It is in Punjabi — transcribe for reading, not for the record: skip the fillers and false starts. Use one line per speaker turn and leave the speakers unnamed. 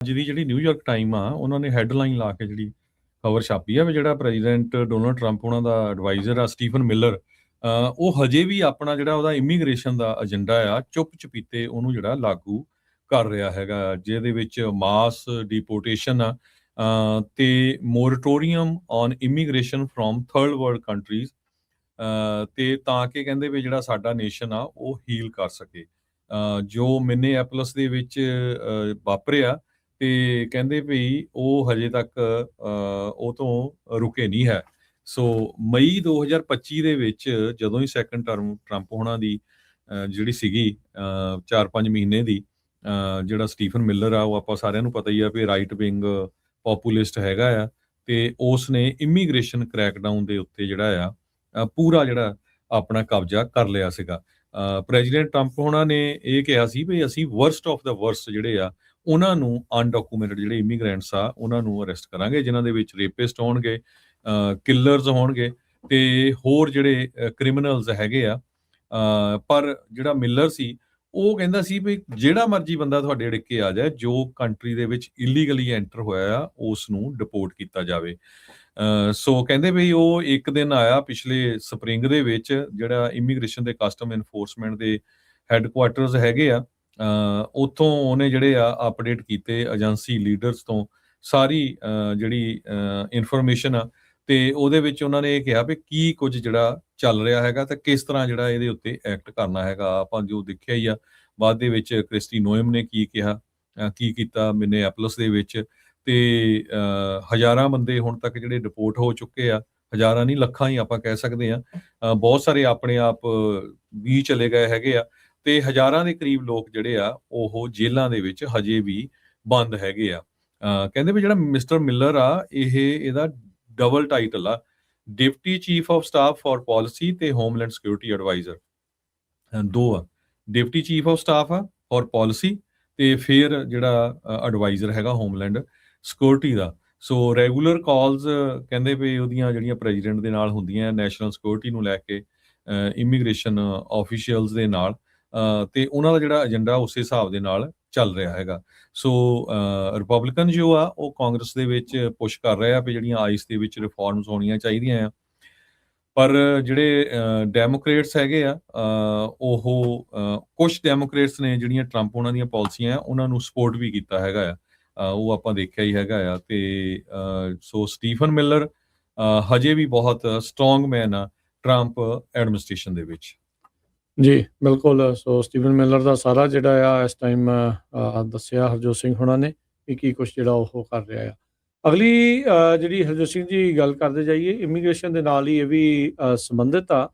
ਅੱਜ ਦੀ ਜਿਹੜੀ ਨਿਊਯਾਰਕ ਟਾਈਮ ਆ ਉਹਨਾਂ ਨੇ ਹੈਡਲਾਈਨ ਲਾ ਕੇ ਜਿਹੜੀ ਖਬਰ ਛਾਪੀ ਆ ਵੀ ਜਿਹੜਾ ਪ੍ਰੈਜ਼ੀਡੈਂਟ ਡੋਨਲਡ ਟਰੰਪ ਉਹਨਾਂ ਦਾ ਐਡਵਾਈਜ਼ਰ ਆ ਸਟੀਫਨ ਮਿਲਰ, ਉਹ ਹਜੇ ਵੀ ਆਪਣਾ ਜਿਹੜਾ ਉਹਦਾ ਇਮੀਗ੍ਰੇਸ਼ਨ ਦਾ ਏਜੰਡਾ ਆ ਚੁੱਪ ਚਪੀਤੇ ਉਹਨੂੰ ਜਿਹੜਾ ਲਾਗੂ ਕਰ ਰਿਹਾ ਹੈਗਾ, ਜਿਹਦੇ ਵਿੱਚ ਮਾਸ ਡਿਪੋਰਟੇਸ਼ਨ ਆ ਤੇ moratorium on immigration from third world countries, ਤੇ ਤਾਂ ਕਿ ਕਹਿੰਦੇ ਵੀ ਜਿਹੜਾ ਸਾਡਾ ਨੇਸ਼ਨ ਆ ਉਹ ਹੀਲ ਕਰ ਸਕੇ। ਜੋ ਮਿਨੀਐਪੋਲਿਸ ਦੇ ਵਿੱਚ ਵਾਪਰਿਆ ਤੇ ਕਹਿੰਦੇ ਵੀ ਉਹ ਹਜੇ ਤੱਕ ਉਹ ਤੋਂ ਰੁਕੇ ਨਹੀਂ ਹੈ। ਸੋ ਮਈ 2025 ਦੇ ਵਿੱਚ ਜਦੋਂ ਹੀ ਸੈਕੰਡ ਟਰਮ ਟਰੰਪ ਹੋਣਾ ਦੀ ਜਿਹੜੀ ਸੀਗੀ 4-5 ਮਹੀਨੇ ਦੀ, ਜਿਹੜਾ ਸਟੀਫਨ ਮਿਲਰ ਆ ਉਹ ਆਪਾਂ ਸਾਰਿਆਂ ਨੂੰ ਪਤਾ ਹੀ ਆ ਵੀ ਰਾਈਟ ਵਿੰਗ ਪੋਪੂਲਿਸਟ ਹੈਗਾ ਆ, ਤੇ ਉਸ ਨੇ ਇਮੀਗ੍ਰੇਸ਼ਨ ਕ੍ਰੈਕਡਾਊਨ ਦੇ ਉੱਤੇ ਜਿਹੜਾ ਆ ਪੂਰਾ ਜਿਹੜਾ ਆਪਣਾ ਕਬਜ਼ਾ ਕਰ ਲਿਆ ਸੀਗਾ। ਪ੍ਰੈਜ਼ੀਡੈਂਟ ਟਰੰਪ ਹੋਣਾ ਨੇ ਇਹ ਕਿਹਾ ਸੀ ਵੀ ਅਸੀਂ ਵਰਸਟ ਆਫ ਦਾ ਵਰਸਟ ਜਿਹੜੇ ਆ ਉਹਨਾਂ ਨੂੰ ਅਨਡਾਕੂਮੈਂਟਡ ਜਿਹੜੇ ਇਮੀਗ੍ਰੈਂਟਸ ਆ ਉਹਨਾਂ ਨੂੰ ਅਰੈਸਟ ਕਰਾਂਗੇ, ਜਿਨ੍ਹਾਂ ਦੇ ਵਿੱਚ ਰੇਪਿਸਟ ਹੋਣਗੇ, ਕਿਲਰਸ ਹੋਣਗੇ ਤੇ ਹੋਰ ਜਿਹੜੇ ਕ੍ਰਿਮੀਨਲਸ ਹੈਗੇ ਆ। ਪਰ ਜਿਹੜਾ ਮਿਲਰ ਸੀ ਉਹ ਕਹਿੰਦਾ ਸੀ ਵੀ ਜਿਹੜਾ ਮਰਜ਼ੀ ਬੰਦਾ ਤੁਹਾਡੇ ਅੜਿੱਕੇ ਆ ਜਾਏ, ਜੋ ਕੰਟਰੀ ਦੇ ਵਿੱਚ ਇਲੀਗਲੀ ਐਂਟਰ ਹੋਇਆ ਆ ਉਸ ਨੂੰ ਡਿਪੋਰਟ ਕੀਤਾ ਜਾਵੇ। ਸੋ ਕਹਿੰਦੇ ਵੀ ਉਹ ਇੱਕ ਦਿਨ ਆਇਆ ਪਿਛਲੇ ਸਪਰਿੰਗ ਦੇ ਵਿੱਚ, ਜਿਹੜਾ ਇਮੀਗ੍ਰੇਸ਼ਨ ਤੇ ਕਸਟਮ ਇਨਫੋਰਸਮੈਂਟ ਦੇ ਹੈੱਡਕੁਆਰਟਰਸ ਹੈਗੇ ਆ, ਉੱਥੋਂ ਉਹਨੇ ਜਿਹੜੇ ਆ ਅਪਡੇਟ ਕੀਤੇ ਏਜੰਸੀ ਲੀਡਰਸ ਤੋਂ ਸਾਰੀ ਜਿਹੜੀ ਇਨਫੋਰਮੇਸ਼ਨ ਆ, ਤੇ ਉਹਦੇ ਵਿੱਚ ਉਹਨਾਂ ਨੇ ਇਹ ਕਿਹਾ ਵੀ ਕੀ ਕੁਝ ਜਿਹੜਾ ਚੱਲ ਰਿਹਾ ਹੈਗਾ ਤੇ ਕਿਸ ਤਰ੍ਹਾਂ ਜਿਹੜਾ ਇਹਦੇ ਉੱਤੇ ਐਕਟ ਕਰਨਾ ਹੈਗਾ। ਆਪਾਂ ਜੋ ਦੇਖਿਆ ਹੀ ਆ ਬਾਅਦ ਦੇ ਵਿੱਚ ਕ੍ਰਿਸਟੀ ਨੋਇਮ ਨੇ ਕੀ ਕਿਹਾ, ਕੀ ਕੀਤਾ ਮਿਨੀਐਪੋਲਿਸ ਦੇ ਵਿੱਚ, ਤੇ ਹਜ਼ਾਰਾਂ ਬੰਦੇ ਹੁਣ ਤੱਕ ਜਿਹੜੇ ਡਿਪੋਰਟ ਹੋ ਚੁੱਕੇ ਆ, ਹਜ਼ਾਰਾਂ ਨਹੀਂ ਲੱਖਾਂ ਹੀ ਆਪਾਂ ਕਹਿ ਸਕਦੇ ਆ। ਬਹੁਤ ਸਾਰੇ ਆਪਣੇ ਆਪ ਵੀ ਚਲੇ ਗਏ ਹੈਗੇ ਆ, ਤੇ ਹਜ਼ਾਰਾਂ ਦੇ ਕਰੀਬ ਲੋਕ ਜਿਹੜੇ ਆ ਉਹ ਜੇਲ੍ਹਾਂ ਦੇ ਵਿੱਚ ਹਜੇ ਵੀ ਬੰਦ ਹੈਗੇ ਆ। ਕਹਿੰਦੇ ਵੀ ਜਿਹੜਾ ਮਿਸਟਰ ਮਿਲਰ ਆ ਇਹਦਾ ਡਬਲ ਟਾਈਟਲ ਆ, deputy chief of staff for policy ਤੇ ਹੋਮਲੈਂਡ ਸਿਕਿਉਰਿਟੀ ਐਡਵਾਈਜ਼ਰ, ਦੋ ਆ। ਡਿਪਟੀ ਚੀਫ ਆਫ ਸਟਾਫ ਆ ਫਾਰ ਪਾਲਿਸੀ ਤੇ ਫਿਰ ਜਿਹੜਾ ਐਡਵਾਈਜ਼ਰ ਹੈਗਾ ਹੋਮਲੈਂਡ ਸਿਕਿਉਰਿਟੀ ਦਾ। ਸੋ ਰੈਗੂਲਰ ਕਾਲਸ ਕਹਿੰਦੇ ਵੀ ਉਹਦੀਆਂ ਜਿਹੜੀਆਂ ਪ੍ਰੈਜ਼ੀਡੈਂਟ ਦੇ ਨਾਲ ਹੁੰਦੀਆਂ ਨੈਸ਼ਨਲ ਸਿਕਿਉਰਿਟੀ ਨੂੰ ਲੈ ਕੇ, ਇਮੀਗ੍ਰੇਸ਼ਨ ਆਫੀਸ਼ੀਅਲਸ ਦੇ ਨਾਲ, ਤੇ ਉਹਨਾਂ ਦਾ ਜਿਹੜਾ ਏਜੰਡਾ ਉਸੇ ਹਿਸਾਬ ਦੇ ਨਾਲ ਚੱਲ ਰਿਹਾ ਹੈਗਾ। ਸੋ ਰਿਪਬਲਿਕਨ ਜੋ ਆ ਉਹ ਕਾਂਗਰਸ ਦੇ ਵਿੱਚ ਪੁਸ਼ ਕਰ ਰਹੇ ਆ ਵੀ ਜਿਹੜੀਆਂ ਆਈਸ ਦੇ ਵਿੱਚ ਰਿਫਾਰਮਸ ਹੋਣੀਆਂ ਚਾਹੀਦੀਆਂ ਆ, ਪਰ ਜਿਹੜੇ ਡੈਮੋਕ੍ਰੇਟਸ ਹੈਗੇ ਆ ਉਹ ਕੁਝ ਡੈਮੋਕ੍ਰੇਟਸ ਨੇ ਜਿਹੜੀਆਂ ਟਰੰਪ ਉਹਨਾਂ ਦੀਆਂ ਪਾਲਿਸੀਆਂ ਆ ਉਹਨਾਂ ਨੂੰ ਸਪੋਰਟ ਵੀ ਕੀਤਾ ਹੈਗਾ ਆ, ਉਹ ਆਪਾਂ ਦੇਖਿਆ ਹੀ ਹੈਗਾ ਆ। ਤੇ ਸੋ ਸਟੀਫਨ ਮਿਲਰ ਹਜੇ ਵੀ ਬਹੁਤ ਸਟਰੋਂਗ ਮੈਨ ਆ ਟਰੰਪ ਐਡਮਿਨਿਸਟ੍ਰੇਸ਼ਨ ਦੇ ਵਿੱਚ।
ਜੀ ਬਿਲਕੁਲ। ਸੋ ਸਟੀਫਨ ਮਿਲਰ ਦਾ ਸਾਰਾ ਜਿਹੜਾ ਆ ਇਸ ਟਾਈਮ ਦੱਸਿਆ ਹਰਜੋਤ ਸਿੰਘ ਹੋਣਾ ਨੇ ਕਿ ਕੀ ਕੁਛ ਜਿਹੜਾ ਉਹ ਕਰ ਰਿਹਾ ਆ। ਅਗਲੀ ਜਿਹੜੀ ਹਰਜੋਤ ਸਿੰਘ ਜੀ ਗੱਲ ਕਰਦੇ ਜਾਈਏ, ਇਮੀਗ੍ਰੇਸ਼ਨ ਦੇ ਨਾਲ ਹੀ ਇਹ ਵੀ ਸੰਬੰਧਿਤ ਆ